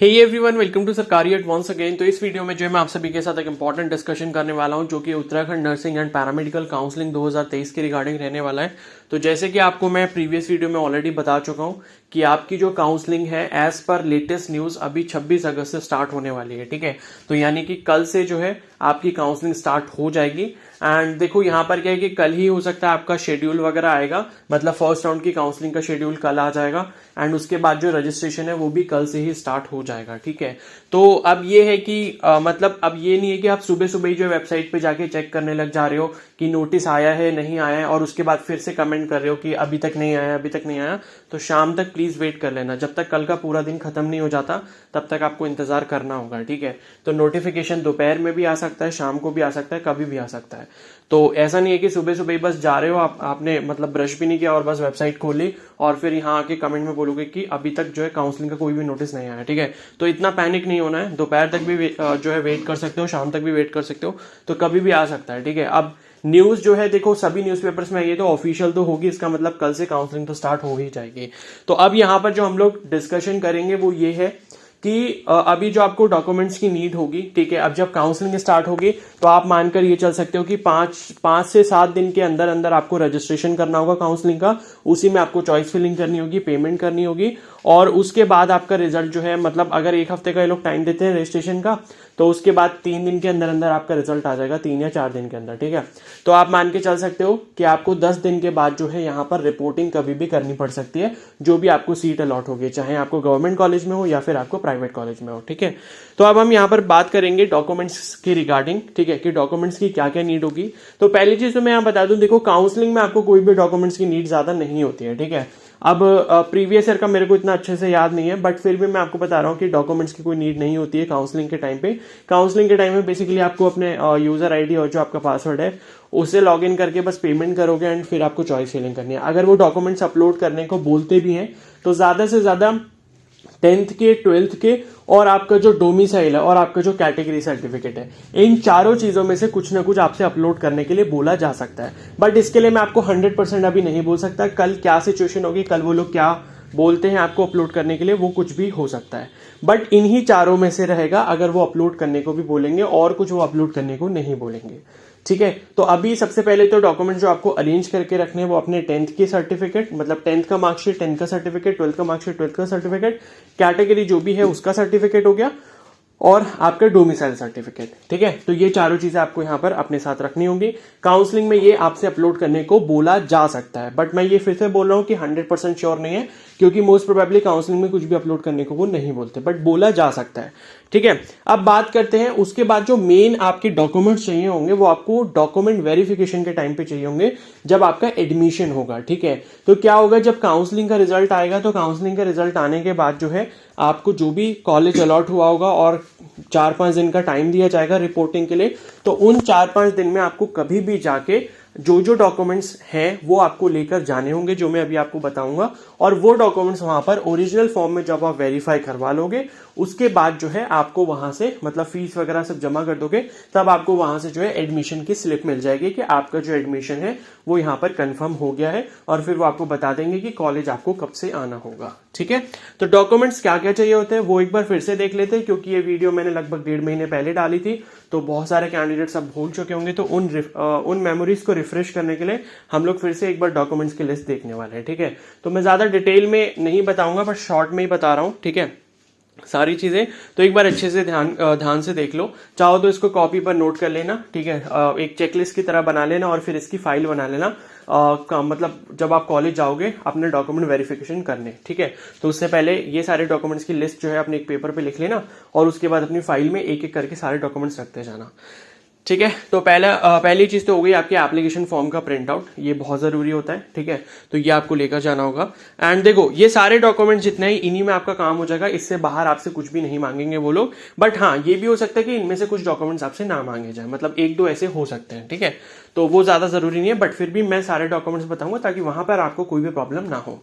Hey everyone, welcome to सरकारी eight once again. तो इस वीडियो में जो है मैं आप सभी के साथ एक इंपॉर्टेंट डिस्कशन करने वाला हूं जो कि Uttarakhand nursing and paramedical counselling 2023 के रिगार्डिंग रहने वाला है। तो जैसे कि आपको मैं प्रीवियस वीडियो में ऑलरेडी बता चुका हूं कि आपकी जो काउंसलिंग है एज पर लेटेस्ट न्यूज अभी 26 अगस्त से स्टार्ट होने वाली है। ठीक है, तो यानी कि कल से जो है आपकी काउंसलिंग स्टार्ट हो जाएगी। एंड देखो यहाँ पर क्या है कि कल ही हो सकता है आपका शेड्यूल वगैरह आएगा, मतलब फर्स्ट राउंड की काउंसलिंग का शेड्यूल कल आ जाएगा एंड उसके बाद जो रजिस्ट्रेशन है वो भी कल से ही स्टार्ट हो जाएगा। ठीक है, तो अब ये है कि मतलब अब ये नहीं है कि आप सुबह सुबह ही जो वेबसाइट पे जाके चेक करने लग जा रहे हो कि नोटिस आया है नहीं आया है और उसके बाद फिर से कमेंट कर रहे हो कि अभी तक नहीं आया अभी तक नहीं आया। तो शाम तक प्लीज वेट कर लेना, जब तक कल का पूरा दिन खत्म नहीं हो जाता तब तक आपको इंतजार करना होगा। ठीक है, तो नोटिफिकेशन दोपहर में भी आ सकता है, शाम को भी आ सकता है, कभी भी आ सकता है। तो ऐसा नहीं है कि सुबह सुबह ही बस जा रहे हो आपने मतलब ब्रश भी नहीं किया और बस वेबसाइट खोली और फिर यहाँ आके कमेंट में बोलोगे कि अभी तक जो है काउंसलिंग का कोई भी नोटिस नहीं आया। ठीक है, तो इतना पैनिक नहीं होना है, दोपहर तक भी जो है वेट कर सकते हो, शाम तक भी वेट कर सकते हो, तो कभी भी आ सकता है। ठीक है, अब न्यूज जो है देखो सभी न्यूज़पेपर्स में ये तो ऑफिशियल तो होगी, इसका मतलब कल से काउंसलिंग तो स्टार्ट हो ही जाएगी। तो अब यहाँ पर जो हम लोग डिस्कशन करेंगे वो ये है कि अभी जो आपको डॉक्यूमेंट्स की नीड होगी, ठीक है, अब जब काउंसलिंग स्टार्ट होगी तो आप मानकर ये चल सकते हो कि पांच से 7 दिन के अंदर अंदर आपको रजिस्ट्रेशन करना होगा काउंसलिंग का। उसी में आपको चॉइस फिलिंग करनी होगी, पेमेंट करनी होगी और उसके बाद आपका रिजल्ट जो है, मतलब अगर 1 हफ्ते का ये लोग टाइम देते हैं रजिस्ट्रेशन का, तो उसके बाद 3 दिन के अंदर अंदर आपका रिजल्ट आ जाएगा, 3 या 4 दिन के अंदर। ठीक है, तो आप मान के चल सकते हो कि आपको 10 दिन के बाद जो है यहाँ पर रिपोर्टिंग कभी भी करनी पड़ सकती है, जो भी आपको सीट अलॉट होगी, चाहे आपको गवर्नमेंट कॉलेज में हो या फिर आपको प्राइवेट कॉलेज में हो। ठीक है, तो अब हम यहाँ पर बात करेंगे डॉक्यूमेंट्स की रिगार्डिंग। ठीक है, कि डॉक्यूमेंट्स की क्या क्या नीड होगी। तो पहली चीज तो मैं यहाँ बता दूं, देखो काउंसलिंग में आपको कोई भी डॉक्यूमेंट्स की नीड ज्यादा नहीं होती है। ठीक है, अब प्रीवियस ईयर का मेरे को इतना अच्छे से याद नहीं है, बट फिर भी मैं आपको बता रहा हूँ कि डॉक्यूमेंट्स की कोई नीड नहीं होती है काउंसलिंग के टाइम पे। काउंसलिंग के टाइम में बेसिकली आपको अपने यूजर आईडी और जो आपका पासवर्ड है उसे लॉग इन करके बस पेमेंट करोगे एंड फिर आपको चॉइस फिलिंग करनी है। अगर वो डॉक्यूमेंट्स अपलोड करने को बोलते भी हैं तो ज्यादा से ज्यादा 10th के 12th के और आपका जो डोमिसाइल है और आपका जो कैटेगरी सर्टिफिकेट है, इन चारों चीजों में से कुछ ना कुछ आपसे अपलोड करने के लिए बोला जा सकता है। बट इसके लिए मैं आपको 100% अभी नहीं बोल सकता, कल क्या सिचुएशन होगी, कल वो लोग क्या बोलते हैं आपको अपलोड करने के लिए, वो कुछ भी हो सकता है। बट इन्हीं चारों में से रहेगा अगर वो अपलोड करने को भी बोलेंगे और कुछ वो अपलोड करने को नहीं बोलेंगे। ठीक है, तो अभी सबसे पहले तो डॉक्यूमेंट जो आपको अरेंज करके रखने हैं वो अपने 10th की सर्टिफिकेट, मतलब 10th का मार्कशीट 10th का सर्टिफिकेट, 12th का मार्कशीट 12th का सर्टिफिकेट, कैटेगरी जो भी है उसका सर्टिफिकेट हो गया और आपका डोमिसाइल सर्टिफिकेट। ठीक है, तो ये चारों चीजें आपको यहाँ पर अपने साथ रखनी होंगी। काउंसलिंग में ये आपसे अपलोड करने को बोला जा सकता है, बट मैं ये फिर से बोल रहा हूँ कि 100% श्योर नहीं है, क्योंकि मोस्ट प्रोबेबली काउंसलिंग में कुछ भी अपलोड करने को वो नहीं बोलते, बट बोला जा सकता है। ठीक है, अब बात करते हैं उसके बाद जो मेन आपके डॉक्यूमेंट्स चाहिए होंगे वो आपको डॉक्यूमेंट वेरिफिकेशन के टाइम पे चाहिए होंगे जब आपका एडमिशन होगा। ठीक है, तो क्या होगा, जब काउंसलिंग का रिजल्ट आएगा तो काउंसलिंग का रिजल्ट आने के बाद जो है आपको जो भी कॉलेज अलॉट हुआ होगा और 4-5 दिन का टाइम दिया जाएगा रिपोर्टिंग के लिए, तो उन 4-5 दिन में आपको कभी भी जाके जो जो डॉक्यूमेंट्स हैं वो आपको लेकर जाने होंगे, जो मैं अभी आपको बताऊंगा। और वो डॉक्यूमेंट्स वहां पर ओरिजिनल फॉर्म में जब आप वेरीफाई करवा लोगे उसके बाद जो है आपको वहां से, मतलब फीस वगैरह सब जमा कर दोगे, तब आपको वहां से जो है एडमिशन की स्लिप मिल जाएगी कि आपका जो एडमिशन है वो यहाँ पर कंफर्म हो गया है और फिर वो आपको बता देंगे कि कॉलेज आपको कब से आना होगा। ठीक है, तो डॉक्यूमेंट्स क्या क्या चाहिए होते हैं वो एक बार फिर से देख लेते हैं, क्योंकि ये वीडियो मैंने लगभग 1.5 महीने पहले डाली थी तो बहुत सारे कैंडिडेट्स अब भूल चुके होंगे, तो उन मेमोरीज को रिफ्रेश करने के लिए हम लोग फिर से एक बार डॉक्यूमेंट्स की लिस्ट देखने वाले हैं। ठीक है, तो मैं ज्यादा डिटेल में नहीं बताऊंगा, बट शॉर्ट में ही बता रहा हूं। ठीक है, सारी चीजें तो एक बार अच्छे से ध्यान से देख लो, चाहो तो इसको कॉपी पर नोट कर लेना। ठीक है, एक चेकलिस्ट की तरह बना लेना और फिर इसकी फाइल बना लेना, मतलब जब आप कॉलेज जाओगे अपने डॉक्यूमेंट वेरिफिकेशन करने। ठीक है, तो उससे पहले ये सारे डॉक्यूमेंट्स की लिस्ट जो है अपने एक पेपर पे लिख लेना और उसके बाद अपनी फाइल में एक एक करके सारे डॉक्यूमेंट्स रखते जाना। ठीक है, तो पहली चीज तो हो गई आपकी एप्लीकेशन फॉर्म का प्रिंट आउट, ये बहुत जरूरी होता है। ठीक है, तो ये आपको लेकर जाना होगा। एंड देखो ये सारे डॉक्यूमेंट जितने ही, इन्हीं में आपका काम हो जाएगा, इससे बाहर आपसे कुछ भी नहीं मांगेंगे वो लोग। बट हाँ, ये भी हो सकता है कि इनमें से कुछ डॉक्यूमेंट्स आपसे ना मांगे जाए, मतलब 1-2 ऐसे हो सकते हैं। ठीक है, तो वो ज्यादा जरूरी नहीं है, बट फिर भी मैं सारे डॉक्यूमेंट्स बताऊंगा ताकि वहां पर आपको कोई भी प्रॉब्लम ना हो।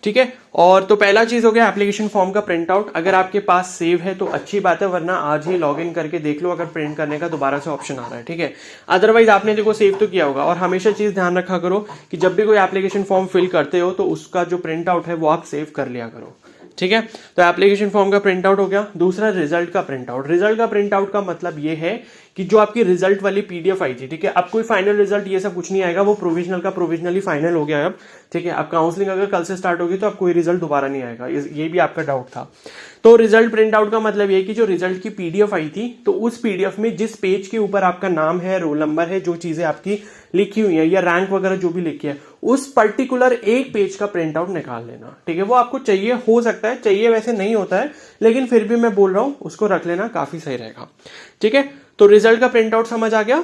ठीक है, और तो पहला चीज हो गया एप्लीकेशन फॉर्म का प्रिंट आउट। अगर आपके पास सेव है तो अच्छी बात है, वरना आज ही लॉग इन करके देख लो अगर प्रिंट करने का दोबारा से ऑप्शन आ रहा है। ठीक है, अदरवाइज आपने देखो सेव तो किया होगा। और हमेशा चीज ध्यान रखा करो कि जब भी कोई एप्लीकेशन फॉर्म फिल करते हो तो उसका जो प्रिंट आउट है वो आप सेव कर लिया करो। ठीक है। तो एप्लीकेशन फॉर्म का प्रिंट आउट हो गया। दूसरा रिजल्ट का प्रिंट आउट। रिजल्ट का प्रिंट आउट का मतलब ये है कि जो आपकी रिजल्ट वाली पीडीएफ आई थी, ठीक है, अब कोई फाइनल रिजल्ट ये सब कुछ नहीं आएगा, वो प्रोविजनल का प्रोविजनली फाइनल हो गया अब, ठीक है। अब काउंसलिंग अगर कल से स्टार्ट होगी तो अब कोई रिजल्ट दोबारा नहीं आएगा, ये भी आपका डाउट था। तो रिजल्ट प्रिंट आउट का मतलब ये कि जो रिजल्ट की पीडीएफ आई थी, तो उस पीडीएफ में जिस पेज के ऊपर आपका नाम है, रोल नंबर है, जो चीजें आपकी लिखी हुई है या रैंक वगैरह जो भी लिखी है, उस पर्टिकुलर एक पेज का प्रिंट आउट निकाल लेना, ठीक है। वो आपको चाहिए, हो सकता है चाहिए, वैसे नहीं होता है, लेकिन फिर भी मैं बोल रहा हूं उसको रख लेना, काफी सही रहेगा, ठीक है। तो रिजल्ट का प्रिंट आउट समझ आ गया।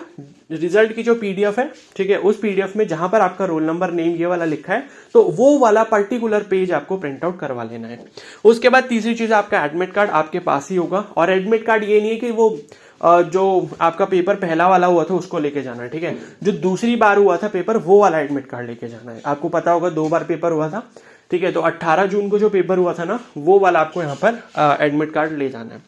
रिजल्ट की जो पीडीएफ है, ठीक है, उस पीडीएफ में जहां पर आपका रोल नंबर, नेम ये वाला लिखा है, तो वो वाला पर्टिकुलर पेज आपको प्रिंट आउट करवा लेना है। उसके बाद तीसरी चीज, आपका एडमिट कार्ड आपके पास ही होगा। और एडमिट कार्ड ये नहीं है कि वो जो आपका पेपर पहला वाला हुआ था उसको लेके जाना है, ठीक है। जो दूसरी बार हुआ था पेपर, वो वाला एडमिट कार्ड लेके जाना है। आपको पता होगा 2 बार पेपर हुआ था, ठीक है। तो 18 जून को जो पेपर हुआ था ना, वो वाला आपको यहाँ पर एडमिट कार्ड ले जाना है।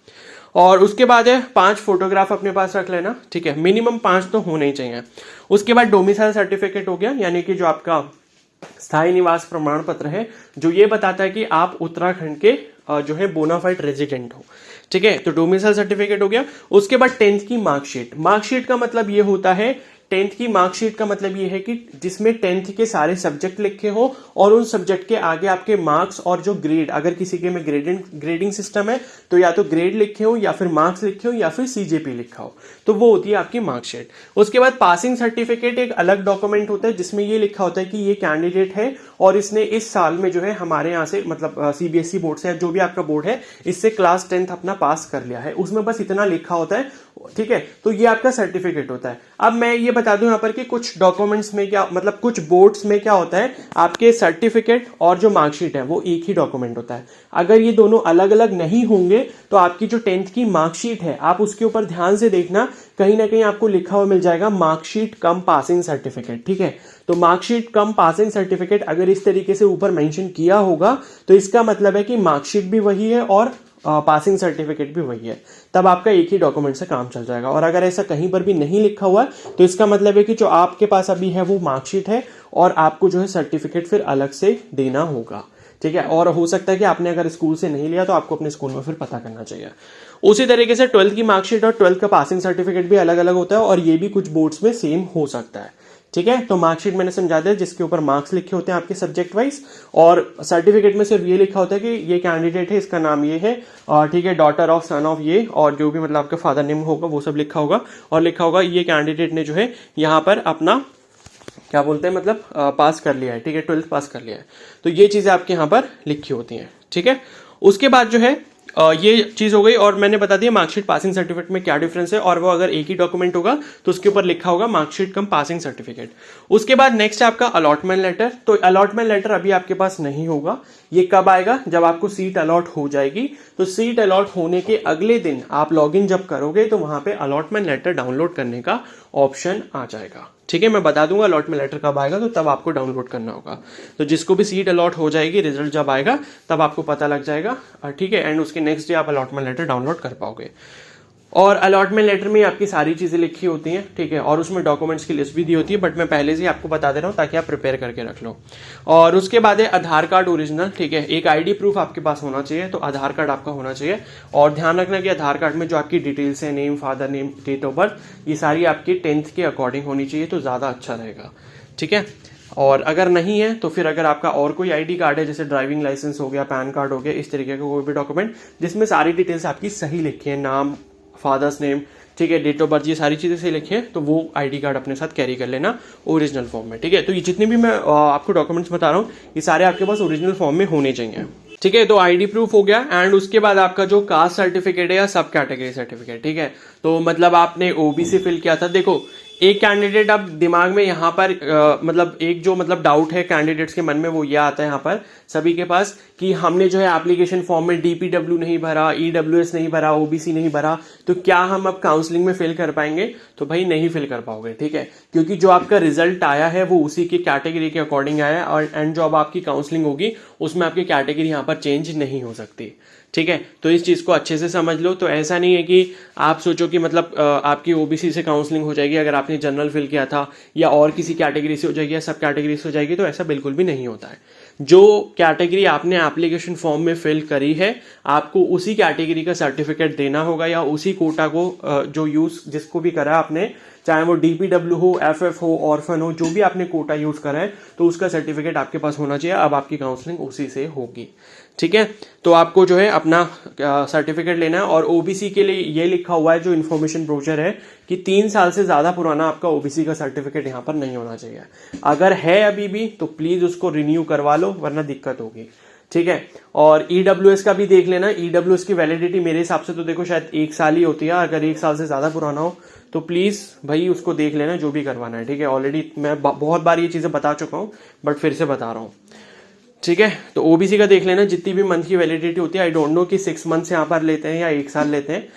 और उसके बाद है 5 फोटोग्राफ अपने पास रख लेना, ठीक है, मिनिमम 5 तो होने ही चाहिए। उसके बाद डोमिसाइल सर्टिफिकेट हो गया, यानी कि जो आपका स्थायी निवास प्रमाण पत्र है, जो ये बताता है कि आप उत्तराखंड के जो है बोनाफाइड रेजिडेंट हो, ठीक है। तो डोमिसाइल सर्टिफिकेट हो गया। उसके बाद 10th की मार्कशीट। मार्कशीट का मतलब ये होता है, 10th की मार्कशीट का मतलब ये है कि जिसमें 10th के सारे सब्जेक्ट लिखे हो और उन सब्जेक्ट के आगे आपके मार्क्स और जो ग्रेड, अगर किसी के में ग्रेडिंग सिस्टम है तो या तो ग्रेड लिखे हो या फिर मार्क्स लिखे हो या फिर सीजेपी लिखा हो, तो वो होती है आपकी मार्कशीट। उसके बाद पासिंग सर्टिफिकेट एक अलग डॉक्यूमेंट होता है, जिसमें ये लिखा होता है कि ये कैंडिडेट है और इसने इस साल में जो है हमारे यहाँ से, मतलब सीबीएसई बोर्ड से, जो भी आपका बोर्ड है, इससे क्लास 10th अपना पास कर लिया है। उसमें बस इतना लिखा होता है, ठीक है। तो ये आपका सर्टिफिकेट होता है। अब मैं ये बता दूं यहाँ पर कि कुछ डॉक्यूमेंट्स में क्या, मतलब कुछ बोर्ड्स में क्या होता है, आपके सर्टिफिकेट और जो मार्कशीट है वो एक ही डॉक्यूमेंट होता है। अगर ये दोनों अलग अलग नहीं होंगे तो आपकी जो 10th की मार्कशीट है, आप उसके ऊपर ध्यान से देखना, कहीं ना कहीं आपको लिखा हुआ मिल जाएगा मार्कशीट कम पासिंग सर्टिफिकेट, ठीक है। तो मार्कशीट कम पासिंग सर्टिफिकेट अगर इस तरीके से ऊपर मेंशन किया होगा तो इसका मतलब है कि मार्कशीट भी वही है और पासिंग सर्टिफिकेट भी वही है, तब आपका एक ही डॉक्यूमेंट से काम चल जाएगा। और अगर ऐसा कहीं पर भी नहीं लिखा हुआ तो इसका मतलब है कि जो आपके पास अभी है वो मार्कशीट है और आपको जो है सर्टिफिकेट फिर अलग से देना होगा, ठीक है। और हो सकता है कि आपने अगर स्कूल से नहीं लिया तो आपको अपने स्कूल में फिर पता करना चाहिए। उसी तरीके से 12th की मार्कशीट और 12th का पासिंग सर्टिफिकेट भी अलग अलग होता है और ये भी कुछ बोर्ड्स में सेम हो सकता है, ठीक है। तो मार्कशीट मैंने समझा दिया, जिसके ऊपर मार्क्स लिखे होते हैं आपके सब्जेक्ट वाइज, और सर्टिफिकेट में सिर्फ ये लिखा होता है कि ये कैंडिडेट है, इसका नाम ये है, ठीक है, डॉटर ऑफ, सन ऑफ ये, और जो भी मतलब आपका फादर नेम होगा वो सब लिखा होगा, और लिखा होगा ये कैंडिडेट ने जो है यहाँ पर अपना क्या बोलते हैं, मतलब पास कर लिया है, ठीक है, 12th पास कर लिया है। तो ये चीजें आपके यहाँ पर लिखी होती हैं, ठीक है। उसके बाद जो है ये चीज हो गई, और मैंने बता दिया मार्कशीट पासिंग सर्टिफिकेट में क्या डिफरेंस है, और वो अगर एक ही डॉक्यूमेंट होगा तो उसके ऊपर लिखा होगा मार्कशीट कम पासिंग सर्टिफिकेट। उसके बाद नेक्स्ट है आपका अलॉटमेंट लेटर। तो अलॉटमेंट लेटर अभी आपके पास नहीं होगा, ये कब आएगा, जब आपको सीट अलॉट हो जाएगी। तो सीट अलॉट होने के अगले दिन आप लॉगिन जब करोगे तो वहां पे अलॉटमेंट लेटर डाउनलोड करने का ऑप्शन आ जाएगा, ठीक है। मैं बता दूंगा अलॉटमेंट लेटर कब आएगा, तो तब आपको डाउनलोड करना होगा। तो जिसको भी सीट अलॉट हो जाएगी, रिजल्ट जब आएगा तब आपको पता लग जाएगा, ठीक है। एंड उसके नेक्स्ट डे आप अलॉटमेंट लेटर डाउनलोड कर पाओगे। और अलॉटमेंट लेटर में आपकी सारी चीजें लिखी होती हैं, ठीक है, और उसमें डॉक्यूमेंट्स की लिस्ट भी दी होती है, बट मैं पहले से आपको बता दे रहा हूं ताकि आप प्रिपेयर करके रख लो। और उसके बाद है आधार कार्ड ओरिजिनल, ठीक है। एक आईडी प्रूफ आपके पास होना चाहिए, तो आधार कार्ड आपका होना चाहिए। और ध्यान रखना कि आधार कार्ड में जो आपकी डिटेल्स है, name, father name, date of birth, ये सारी आपकी 10th के अकॉर्डिंग होनी चाहिए, तो ज्यादा अच्छा रहेगा, ठीक है। और अगर नहीं है तो फिर अगर आपका और कोई आईडी कार्ड है, जैसे ड्राइविंग लाइसेंस हो गया, पैन कार्ड हो गया, इस तरीके का कोई भी डॉक्यूमेंट जिसमें सारी डिटेल्स आपकी सही लिखी है, नाम, फादर्स नेम, ठीक है, डेट ऑफ बर्थ, ये सारी चीजें सही लिखी है, तो वो आईडी कार्ड अपने साथ कैरी कर लेना ओरिजिनल फॉर्म में, ठीक है। तो ये जितने भी मैं आपको डॉक्यूमेंट्स बता रहा हूँ, ये सारे आपके पास ओरिजिनल फॉर्म में होने चाहिए, ठीक है। तो आईडी प्रूफ हो गया। एंड उसके बाद आपका जो कास्ट सर्टिफिकेट है या सब कैटेगरी सर्टिफिकेट, ठीक है। तो मतलब आपने ओबीसी फिल किया था, देखो एक कैंडिडेट, अब दिमाग में यहाँ पर मतलब एक जो मतलब डाउट है कैंडिडेट्स के मन में, वो ये आता है यहाँ पर सभी के पास कि हमने जो है एप्लीकेशन फॉर्म में डीपीडब्ल्यू नहीं भरा, ईडब्ल्यूएस नहीं भरा, ओबीसी नहीं भरा, तो क्या हम अब काउंसलिंग में फिल कर पाएंगे? तो भाई नहीं फिल कर पाओगे, ठीक है, क्योंकि जो आपका रिजल्ट आया है वो उसी की कैटेगरी के अकॉर्डिंग आया है, और एंड जो अब आपकी काउंसलिंग होगी उसमें आपकी कैटेगरी यहाँ पर चेंज नहीं हो सकती, ठीक है। तो इस चीज को अच्छे से समझ लो। तो ऐसा नहीं है कि आप सोचो कि मतलब आपकी ओबीसी से काउंसलिंग हो जाएगी अगर आपने जनरल फिल किया था, या और किसी कैटेगरी से हो जाएगी या सब कैटेगरी से हो जाएगी, तो ऐसा बिल्कुल भी नहीं होता है। जो कैटेगरी आपने एप्लीकेशन फॉर्म में फिल करी है आपको उसी कैटेगरी का सर्टिफिकेट देना होगा, या उसी कोटा को जो यूज जिसको भी करा आपने, चाहे वो डीपीडब्ल्यू हो, एफएफ हो, ऑर्फन हो, जो भी आपने कोटा यूज करा है तो उसका सर्टिफिकेट आपके पास होना चाहिए। अब आपकी काउंसलिंग उसी से होगी, ठीक है। तो आपको जो है अपना सर्टिफिकेट लेना है, और ओबीसी के लिए ये लिखा हुआ है जो इन्फॉर्मेशन ब्रोचर है कि 3 साल से ज्यादा पुराना आपका ओबीसी का सर्टिफिकेट यहाँ पर नहीं होना चाहिए। अगर है अभी भी तो प्लीज उसको रिन्यू करवा लो, वरना दिक्कत होगी, ठीक है। और ईडब्ल्यूएस का भी देख लेना। ईडब्ल्यूएस की वैलिडिटी मेरे हिसाब से तो देखो शायद 1 साल ही होती है, अगर 1 साल से ज्यादा पुराना हो तो प्लीज भाई उसको देख लेना, जो भी करवाना है, ठीक है। ऑलरेडी मैं बहुत बार ये चीजें बता चुका हूं, बट फिर से बता रहा हूं, ठीक है। तो ओबीसी का देख लेना, जितनी भी मंथ की वैलिडिटी होती है, आई डोंट नो कि 6 मंथ यहाँ पर लेते हैं या 1 साल लेते हैं,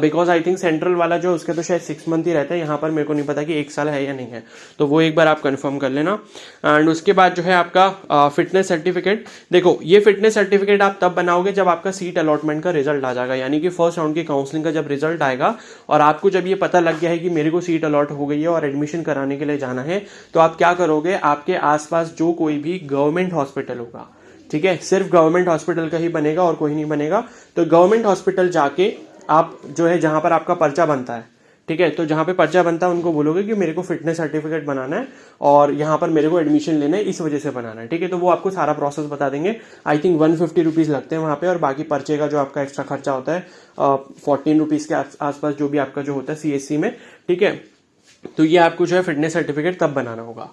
बिकॉज आई थिंक सेंट्रल वाला जो उसके तो शायद 6 मंथ ही रहता है, यहाँ पर मेरे को नहीं पता कि 1 साल है या नहीं है, तो वो एक बार आप कंफर्म कर लेना। एंड उसके बाद जो है आपका फिटनेस सर्टिफिकेट, देखो ये फिटनेस सर्टिफिकेट आप तब बनाओगे जब आपका सीट अलॉटमेंट का रिजल्ट आ जाएगा, यानी कि फर्स्ट राउंड की काउंसलिंग का जब रिजल्ट आएगा और आपको जब ये पता लग गया है कि मेरे को सीट अलॉट हो गई है और एडमिशन कराने के लिए जाना है, तो आप क्या करोगे, आपके आसपास जो कोई भी गवर्नमेंट हॉस्पिटल होगा, ठीक है, सिर्फ गवर्नमेंट हॉस्पिटल का ही बनेगा और कोई नहीं बनेगा, तो गवर्नमेंट हॉस्पिटल जाके आप जो है जहां पर आपका पर्चा बनता है, ठीक है, तो जहां पे पर्चा बनता है उनको बोलोगे कि मेरे को फिटनेस सर्टिफिकेट बनाना है और यहाँ पर मेरे को एडमिशन लेना है, इस वजह से बनाना है, ठीक है। तो वो आपको सारा प्रोसेस बता देंगे। आई थिंक 150 रुपीज लगते हैं वहां पे, और बाकी पर्चे का जो आपका एक्स्ट्रा खर्चा होता है 14 रुपीज के आसपास जो भी आपका जो होता है सीएससी में, ठीक है। तो ये आपको जो है फिटनेस सर्टिफिकेट तब बनाना होगा,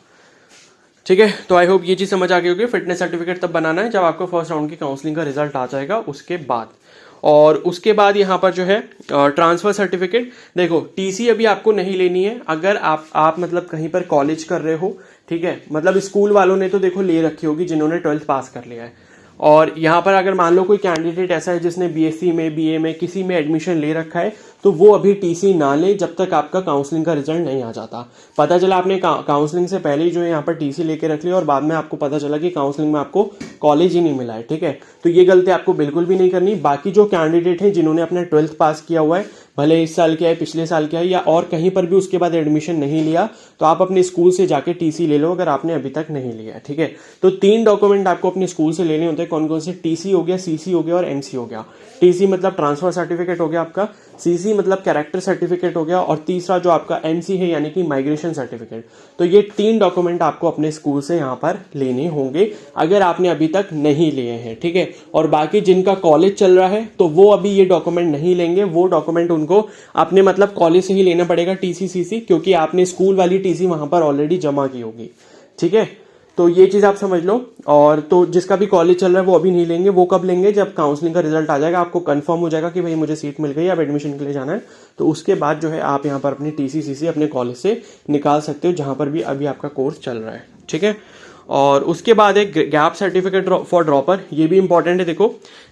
ठीक है। तो आई होप ये चीज समझ आ गई होगी। फिटनेस सर्टिफिकेट तब बनाना है जब आपको फर्स्ट राउंड की काउंसलिंग का रिजल्ट आ जाएगा उसके बाद। और उसके बाद यहाँ पर जो है ट्रांसफर सर्टिफिकेट, देखो टीसी अभी आपको नहीं लेनी है अगर आप मतलब कहीं पर कॉलेज कर रहे हो, ठीक है, मतलब स्कूल वालों ने तो देखो ले रखी होगी जिन्होंने 12th पास कर लिया है। और यहाँ पर अगर मान लो कोई कैंडिडेट ऐसा है जिसने बीएससी में, बीए में, किसी में एडमिशन ले रखा है, तो वो अभी टीसी ना ले जब तक आपका काउंसलिंग का रिजल्ट नहीं आ जाता। पता चला आपने काउंसलिंग से पहले ही जो है यहाँ पर टीसी लेके रख लिया और बाद में आपको पता चला कि काउंसलिंग में आपको कॉलेज ही नहीं मिला है, ठीक है, तो ये गलती आपको बिल्कुल भी नहीं करनी। बाकी जो कैंडिडेट हैं जिन्होंने अपना 12th पास किया हुआ है, भले इस साल किया है, पिछले साल किया है, या और कहीं पर भी उसके बाद एडमिशन नहीं लिया, तो आप अपने स्कूल से जाके टीसी ले लो अगर आपने अभी तक नहीं लिया है, ठीक है। तो 3 डॉक्यूमेंट आपको अपने स्कूल से लेने होते हैं। कौन कौन से? टीसी हो गया, सीसी हो गया और एमसी हो गया। टीसी मतलब ट्रांसफर सर्टिफिकेट हो गया आपका, सीसी मतलब कैरेक्टर सर्टिफिकेट हो गया, और तीसरा जो आपका एमसी है यानी कि माइग्रेशन सर्टिफिकेट। तो ये 3 डॉक्यूमेंट आपको अपने स्कूल से यहाँ पर लेने होंगे अगर आपने अभी तक नहीं लिए हैं, ठीक है। और बाकी जिनका कॉलेज चल रहा है तो वो अभी ये डॉक्यूमेंट नहीं लेंगे, वो डॉक्यूमेंट उनको अपने मतलब कॉलेज से ही लेना पड़ेगा, टीसी सीसी, क्योंकि आपने स्कूल वाली टीसी वहां पर ऑलरेडी जमा की होगी, ठीक है। तो ये चीज आप समझ लो। और तो जिसका भी कॉलेज चल रहा है वो अभी नहीं लेंगे, वो कब लेंगे? जब काउंसलिंग का रिजल्ट आ जाएगा, आपको कंफर्म हो जाएगा कि भाई मुझे सीट मिल गई, अब एडमिशन के लिए जाना है, तो उसके बाद जो है आप यहाँ पर अपनी टीसी सीसी अपने कॉलेज से निकाल सकते हो जहां पर भी अभी आपका कोर्स चल रहा है, ठीक है। और उसके बाद एक गैप सर्टिफिकेट फॉर ड्रॉपर, ये भी इंपॉर्टेंट है। देखो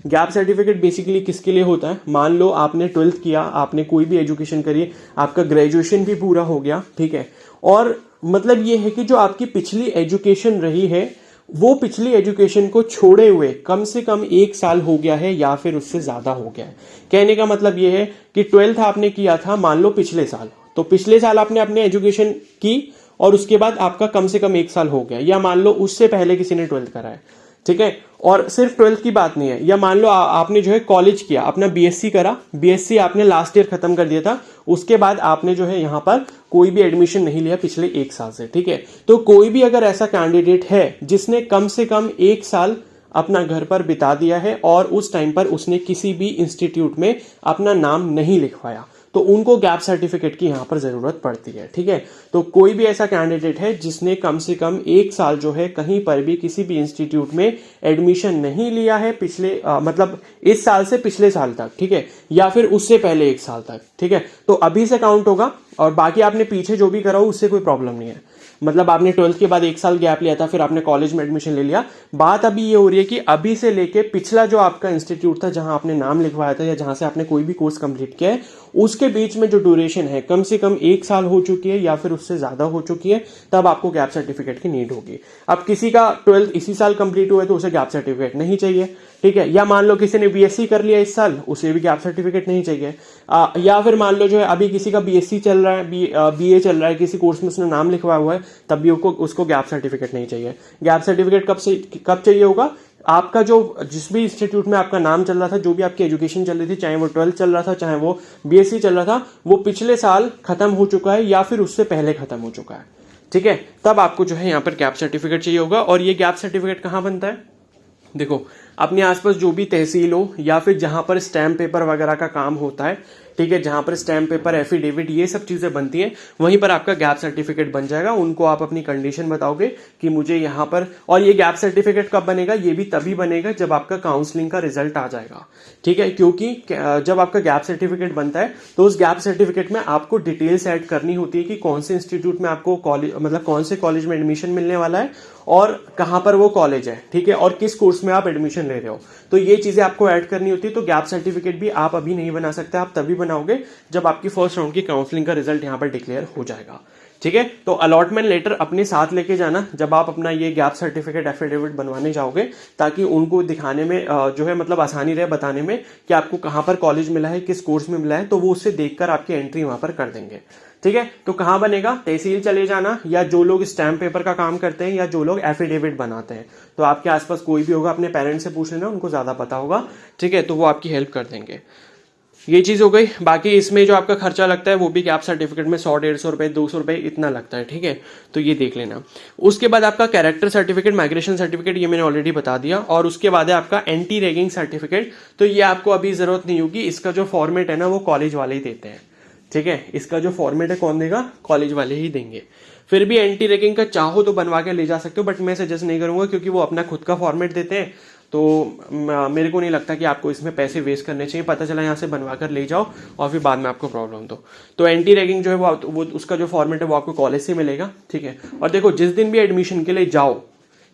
गैप सर्टिफिकेट बेसिकली किसके लिए होता है? मान लो आपने 12th किया, आपने कोई भी एजुकेशन करी, आपका ग्रेजुएशन भी पूरा हो गया, ठीक है, और मतलब ये है कि जो आपकी पिछली एजुकेशन रही है वो पिछली एजुकेशन को छोड़े हुए कम से कम 1 साल हो गया है या फिर उससे ज्यादा हो गया है। कहने का मतलब ये है कि 12th आपने किया था मान लो पिछले साल, तो पिछले साल आपने अपनी एजुकेशन की और उसके बाद आपका कम से कम 1 साल हो गया, या मान लो उससे पहले किसी ने 12th करा है, ठीक है। और सिर्फ 12th की बात नहीं है, या मान लो आपने जो है कॉलेज किया, अपना बीएससी करा, बीएससी आपने लास्ट ईयर खत्म कर दिया था, उसके बाद आपने जो है यहाँ पर कोई भी एडमिशन नहीं लिया पिछले 1 साल से, ठीक है। तो कोई भी अगर ऐसा कैंडिडेट है जिसने कम से कम 1 साल अपना घर पर बिता दिया है और उस टाइम पर उसने किसी भी इंस्टीट्यूट में अपना नाम नहीं लिखवाया, तो उनको गैप सर्टिफिकेट की यहां पर जरूरत पड़ती है, ठीक है। तो कोई भी ऐसा कैंडिडेट है जिसने कम से कम 1 साल जो है कहीं पर भी किसी भी इंस्टीट्यूट में एडमिशन नहीं लिया है पिछले मतलब इस साल से पिछले साल तक, ठीक है, या फिर उससे पहले 1 साल तक, ठीक है, तो अभी से काउंट होगा। और बाकी आपने पीछे जो भी करा हो उससे कोई प्रॉब्लम नहीं है, मतलब आपने 12th के बाद 1 साल गैप लिया था, फिर आपने कॉलेज में एडमिशन ले लिया। बात अभी ये हो रही है कि अभी से लेके पिछला जो आपका इंस्टीट्यूट था जहां आपने नाम लिखवाया था या जहां से आपने कोई भी कोर्स कंप्लीट किया है, उसके बीच में जो ड्यूरेशन है कम से कम 1 साल हो चुकी है या फिर उससे ज्यादा हो चुकी है, तब आपको गैप सर्टिफिकेट की नीड होगी। अब किसी का 12th इसी साल कंप्लीट हुआ है तो उसे गैप सर्टिफिकेट नहीं चाहिए, ठीक है। या मान लो किसी ने बीएससी कर लिया इस साल, उसे भी गैप सर्टिफिकेट नहीं चाहिए। या फिर मान लो जो है अभी किसी का बीएससी चल रहा है, बीए चल रहा है, किसी कोर्स में उसने नाम लिखवाया हुआ है, तब भी उसको गैप सर्टिफिकेट नहीं चाहिए। गैप सर्टिफिकेट कब चाहिए होगा? आपका जो जिस भी इंस्टीट्यूट में आपका नाम चल रहा था, जो भी आपकी एजुकेशन चल रही थी, चाहे वो 12th चल रहा था, चाहे वो बीएससी चल रहा था, वो पिछले साल खत्म हो चुका है या फिर उससे पहले खत्म हो चुका है, ठीक है। तब आपको जो है यहाँ पर गैप सर्टिफिकेट चाहिए होगा। और ये गैप सर्टिफिकेट कहाँ बनता है? देखो, अपने आसपास जो भी तहसील हो या फिर जहां पर स्टैम्प पेपर वगैरह का काम होता है, ठीक है, जहां पर स्टैम्प पेपर, एफिडेविट, ये सब चीजें बनती हैं, वहीं पर आपका गैप सर्टिफिकेट बन जाएगा। उनको आप अपनी कंडीशन बताओगे कि मुझे यहां पर, और ये गैप सर्टिफिकेट कब बनेगा? ये भी तभी बनेगा जब आपका काउंसलिंग का रिजल्ट आ जाएगा, ठीक है। क्योंकि जब आपका गैप सर्टिफिकेट बनता है तो उस गैप सर्टिफिकेट में आपको डिटेल्स ऐड करनी होती है कि कौन से इंस्टीट्यूट में आपको कॉलेज, मतलब कौन से कॉलेज में एडमिशन मिलने वाला है और कहां पर वो कॉलेज है, ठीक है, और किस कोर्स में आप एडमिशन ले रहे हो। तो ये चीजें आपको ऐड करनी होती है। तो गैप सर्टिफिकेट भी आप अभी नहीं बना सकते, आप तभी बनाओगे जब आपकी फर्स्ट राउंड की काउंसलिंग का रिजल्ट यहां पर डिक्लेयर हो जाएगा, ठीक है। तो अलॉटमेंट लेटर अपने साथ लेके जाना जब आप अपना ये गैप सर्टिफिकेट एफिडेविट बनवाने जाओगे, ताकि उनको दिखाने में जो है मतलब आसानी रहे बताने में कि आपको कहां पर कॉलेज मिला है, किस कोर्स में मिला है, तो वो उससे देखकर आपकी एंट्री वहां पर कर देंगे, ठीक है। तो कहां बनेगा? तहसील चले जाना, या जो लोग स्टैम्प पेपर का काम करते हैं या जो लोग एफिडेविट बनाते हैं, तो आपके आसपास कोई भी होगा, अपने पेरेंट्स से पूछ लेना, उनको ज्यादा पता होगा, ठीक है, तो वो आपकी हेल्प कर देंगे। ये चीज हो गई। बाकी इसमें जो आपका खर्चा लगता है वो भी गैप सर्टिफिकेट में 100-150 रुपए, 200 रुपए इतना लगता है, ठीक है, तो ये देख लेना। उसके बाद आपका कैरेक्टर सर्टिफिकेट, माइग्रेशन सर्टिफिकेट, ये मैंने ऑलरेडी बता दिया। और उसके बाद है आपका एंटी रैगिंग सर्टिफिकेट। तो ये आपको अभी जरूरत नहीं होगी, इसका जो फॉर्मेट है ना वो कॉलेज वाले ही देते हैं, ठीक है। इसका जो फॉर्मेट है कौन देगा? कॉलेज वाले ही देंगे। फिर भी एंटी रैगिंग का चाहो तो बनवा के ले जा सकते हो, बट मैं सजेस्ट नहीं करूंगा क्योंकि वो अपना खुद का फॉर्मेट देते हैं। तो मेरे को नहीं लगता कि आपको इसमें पैसे वेस्ट करने चाहिए। पता चला यहाँ से बनवा कर ले जाओ और फिर बाद में आपको प्रॉब्लम दो। तो एंटी रैगिंग जो है वो उसका जो फॉर्मेट है वो आपको कॉलेज से मिलेगा, ठीक है। और देखो, जिस दिन भी एडमिशन के लिए जाओ,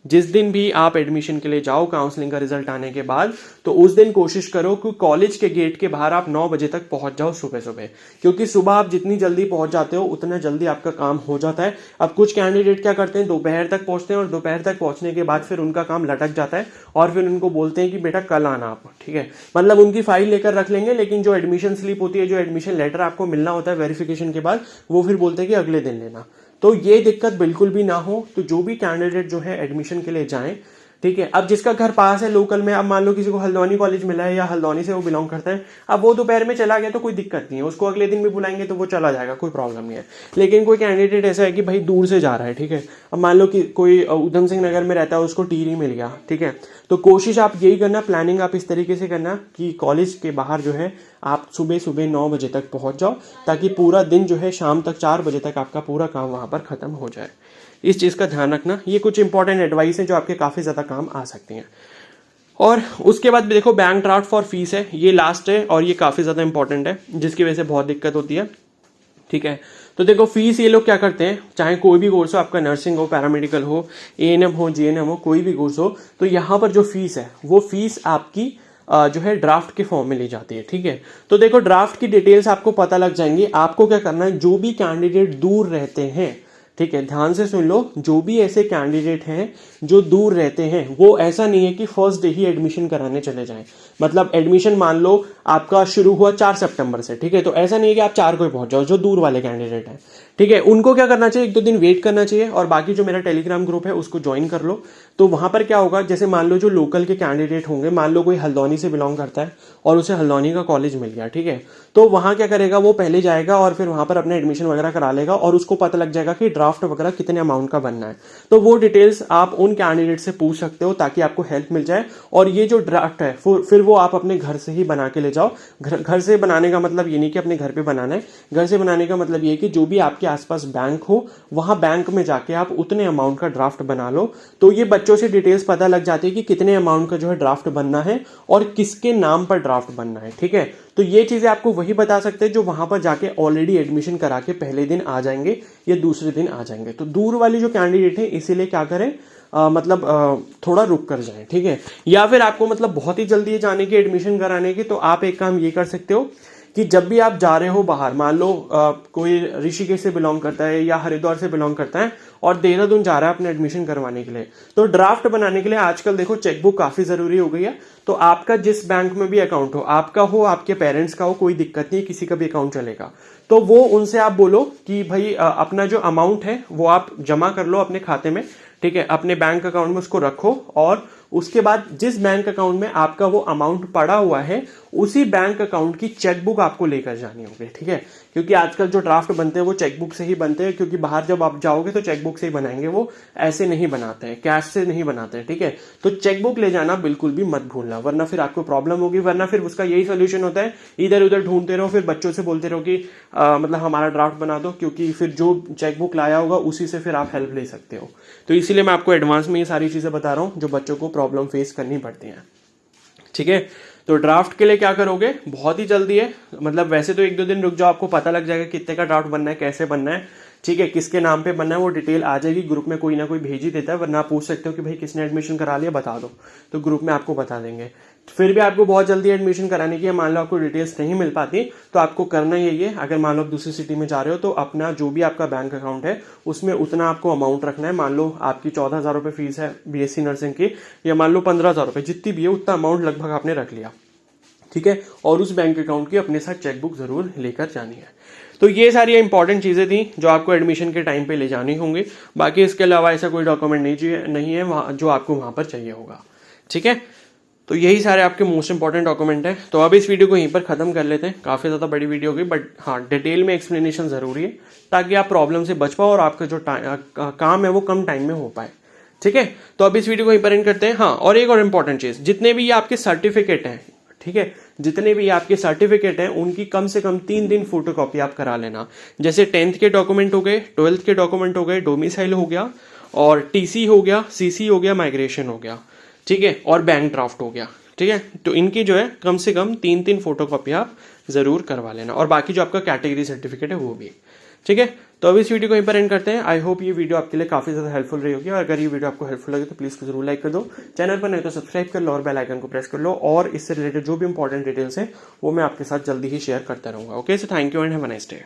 जिस दिन भी आप एडमिशन के लिए जाओ काउंसलिंग का रिजल्ट आने के बाद, तो उस दिन कोशिश करो कि कॉलेज के गेट के बाहर आप 9 बजे तक पहुंच जाओ सुबह सुबह, क्योंकि सुबह आप जितनी जल्दी पहुंच जाते हो उतना जल्दी आपका काम हो जाता है। अब कुछ कैंडिडेट क्या करते हैं, दोपहर तक पहुंचते हैं और दोपहर तक पहुंचने के बाद फिर उनका काम लटक जाता है और फिर उनको बोलते हैं कि बेटा कल आना आप, ठीक है। मतलब उनकी फाइल लेकर रख लेंगे, लेकिन जो एडमिशन स्लिप होती है, जो एडमिशन लेटर आपको मिलना होता है वेरिफिकेशन के बाद, वो फिर बोलते हैं कि अगले दिन लेना। तो ये दिक्कत बिल्कुल भी ना हो। तो जो भी कैंडिडेट जो है एडमिशन के लिए जाएं, ठीक है। अब जिसका घर पास है लोकल में, अब मान लो किसी को हल्द्वानी कॉलेज मिला है या हल्द्वानी से वो बिलोंग करता है, अब वो दोपहर में चला गया तो कोई दिक्कत नहीं है, उसको अगले दिन भी बुलाएंगे तो वो चला जाएगा, कोई प्रॉब्लम नहीं है। लेकिन कोई कैंडिडेट ऐसा है कि भाई दूर से जा रहा है, ठीक है, अब मान लो कि कोई उधम सिंह नगर में रहता है, उसको टीरी मिल गया, ठीक है, तो कोशिश आप यही करना, प्लानिंग आप इस तरीके से करना कि कॉलेज के बाहर जो है आप सुबह सुबह 9 बजे तक पहुंच जाओ, ताकि पूरा दिन जो है शाम तक 4 बजे तक आपका पूरा काम वहां पर खत्म हो जाए। इस चीज का ध्यान रखना। ये कुछ इंपॉर्टेंट एडवाइस है जो आपके काफी ज्यादा काम आ सकती हैं। और उसके बाद देखो, बैंक ड्राफ्ट फॉर फीस है, ये लास्ट है और ये काफी ज्यादा इंपॉर्टेंट है, जिसकी वजह से बहुत दिक्कत होती है, ठीक है। तो देखो, फीस ये लोग क्या करते हैं, चाहे कोई भी कोर्स हो, आपका नर्सिंग हो, पैरामेडिकल हो, एएनएम हो, जीएनएम हो, कोई भी कोर्स हो, तो यहाँ पर जो फीस है वो फीस आपकी जो है ड्राफ्ट के फॉर्म में ली जाती है, ठीक है। तो देखो, ड्राफ्ट की डिटेल्स आपको पता लग जाएंगी। आपको क्या करना है, जो भी कैंडिडेट दूर रहते हैं, ठीक है, ध्यान से सुन लो, जो भी ऐसे कैंडिडेट हैं जो दूर रहते हैं, वो ऐसा नहीं है कि फर्स्ट डे ही एडमिशन कराने चले जाएं। मतलब एडमिशन मान लो आपका शुरू हुआ 4 सितंबर से, ठीक है, तो ऐसा नहीं है कि आप 4 को ही पहुंच जाओ। जो दूर वाले कैंडिडेट हैं, ठीक है, उनको क्या करना चाहिए, 1-2 दिन वेट करना चाहिए और बाकी जो मेरा टेलीग्राम ग्रुप है उसको ज्वाइन कर लो। तो वहां पर क्या होगा, जैसे मान लो जो लोकल के कैंडिडेट होंगे, मान लो कोई हल्द्वानी से बिलोंग करता है और उसे हल्द्वानी का कॉलेज मिल गया, ठीक है, तो वहां क्या करेगा, वो पहले जाएगा और फिर वहां पर अपने एडमिशन वगैरह करा लेगा और उसको पता लग जाएगा कि ड्राफ्ट वगैरह कितने अमाउंट का बनना है। तो वो डिटेल्स आप उन कैंडिडेट से पूछ सकते हो ताकि आपको हेल्प मिल जाए। और ये जो ड्राफ्ट है फिर वो आप अपने घर से ही बना के ले जाओ। घर से बनाने का मतलब ये नहीं कि अपने घर पे बनाना है, घर से बनाने का मतलब ये कि जो भी आपके आसपास बैंक हो, वहां बैंक में जाके आप उतने अमाउंट का ड्राफ्ट बना लो। तो ये बच्चों से डिटेल्स पता लग जाती है कि कितने अमाउंट का जो है ड्राफ्ट बनना है और किसके नाम पर ड्राफ्ट बनना है, ठीक है। तो ये चीजें आपको वही बता सकते हैं जो वहां पर जाके ऑलरेडी एडमिशन करा के पहले दिन आ जाएंगे या दूसरे दिन आ जाएंगे। तो दूर वाली जो कैंडिडेट है, इसीलिए क्या करें, थोड़ा रुक कर जाएं, ठीक है। या फिर आपको मतलब बहुत ही जल्दी जाने की, एडमिशन कराने की, तो आप एक काम ये कर सकते हो कि जब भी आप जा रहे हो बाहर, मान लो कोई ऋषिकेश से बिलोंग करता है या हरिद्वार से बिलोंग करता है और देहरादून जा रहा है अपने एडमिशन करवाने के लिए, तो ड्राफ्ट बनाने के लिए आजकल देखो चेकबुक काफी जरूरी हो गई है। तो आपका जिस बैंक में भी अकाउंट हो, आपका हो आपके पेरेंट्स का हो, कोई दिक्कत नहीं, किसी का भी अकाउंट चलेगा। तो वो उनसे आप बोलो कि भाई अपना जो अमाउंट है वो आप जमा कर लो अपने खाते में, ठीक है, अपने बैंक अकाउंट में उसको रखो, और उसके बाद जिस बैंक अकाउंट में आपका वो अमाउंट पड़ा हुआ है उसी बैंक अकाउंट की चेकबुक आपको लेकर जानी होगी, ठीक है। क्योंकि आजकल जो ड्राफ्ट बनते हैं वो चेकबुक से ही बनते हैं, क्योंकि बाहर जब आप जाओगे तो चेकबुक से ही बनाएंगे, वो ऐसे नहीं बनाते हैं, कैश से नहीं बनाते हैं, ठीक है। तो चेकबुक ले जाना बिल्कुल भी मत भूलना, वरना फिर आपको प्रॉब्लम होगी। वरना फिर उसका यही सोल्यूशन होता है, इधर उधर ढूंढते रहो, फिर बच्चों से बोलते रहो कि मतलब हमारा ड्राफ्ट बना दो, क्योंकि फिर जो चेकबुक लाया होगा उसी से फिर आप हेल्प ले सकते हो। तो इसीलिए मैं आपको एडवांस में ये सारी चीजें बता रहा हूं जो बच्चों को प्रॉब्लम फेस करनी पड़ती हैं, ठीक है। तो ड्राफ्ट के लिए क्या करोगे, बहुत ही जल्दी है, मतलब वैसे तो 1-2 दिन रुक जाओ, आपको पता लग जाएगा कितने का ड्राफ्ट बनना है, कैसे बनना है, ठीक है, किसके नाम पे बनना है, वो डिटेल आ जाएगी ग्रुप में, कोई ना कोई भेज ही देता है। वरना आप पूछ सकते हो कि भाई किसने एडमिशन करा लिया बता दो, तो ग्रुप में आपको बता देंगे। फिर भी आपको बहुत जल्दी एडमिशन कराने की है, मान लो आपको डिटेल्स नहीं मिल पाती, तो आपको करना यही है, अगर मान लो आप दूसरी सिटी में जा रहे हो तो अपना जो भी आपका बैंक अकाउंट है उसमें उतना आपको अमाउंट रखना है। मान लो आपकी 14,000 रुपये फीस है BSc नर्सिंग की, या मान लो 15,000 रुपये, जितनी भी है उतना अमाउंट लगभग आपने रख लिया, ठीक है। और उस बैंक अकाउंट की अपने साथ चेकबुक जरूर लेकर जानी है। तो ये सारी इंपॉर्टेंट चीजें थी जो आपको एडमिशन के टाइम पे ले जानी होंगी। बाकी इसके अलावा ऐसा कोई डॉक्यूमेंट नहीं है वहाँ जो आपको वहां पर चाहिए होगा, ठीक है। तो यही सारे आपके मोस्ट इंपॉर्टेंट डॉक्यूमेंट है। तो अब इस वीडियो को यहीं पर खत्म कर लेते हैं, काफी ज्यादा बड़ी वीडियो होगी, बट हाँ डिटेल में एक्सप्लेनेशन जरूरी है ताकि आप प्रॉब्लम से बच पाओ और आपका जो काम है वो कम टाइम में हो पाए, ठीक है। तो अब इस वीडियो को यहीं पर एंड करते हैं। हाँ, और एक और इंपॉर्टेंट चीज, जितने भी ये आपके सर्टिफिकेट हैं, ठीक है, जितने भी आपके सर्टिफिकेट हैं उनकी कम से कम 3 दिन फोटोकॉपी आप करा लेना। जैसे 10th के डॉक्यूमेंट हो गए, 12th के डॉक्यूमेंट हो गए, डोमिसाइल हो गया, और TC हो गया, CC हो गया, माइग्रेशन हो गया, ठीक है, और बैंक ड्राफ्ट हो गया, ठीक है। तो इनकी जो है कम से कम 3 फोटोकॉपी आप जरूर करवा लेना, और बाकी जो आपका कैटेगरी सर्टिफिकेट है वो भी, ठीक है। तो अब इस वीडियो को यहीं पर एंड करते हैं। आई होप ये वीडियो आपके लिए काफी ज्यादा हेल्पफुल रही होगी, और अगर ये वीडियो आपको हेल्पफुल लगे तो प्लीज जरूर लाइक कर दो, चैनल पर नहीं तो सब्सक्राइब कर लो और बेल आइकन को प्रेस कर लो, और इससे रिलेटेड जो भी इंपॉर्टेंट डिटेल्स है वो मैं आपके साथ जल्दी ही शेयर करता रहूंगा। Okay, so thank you and have a nice day.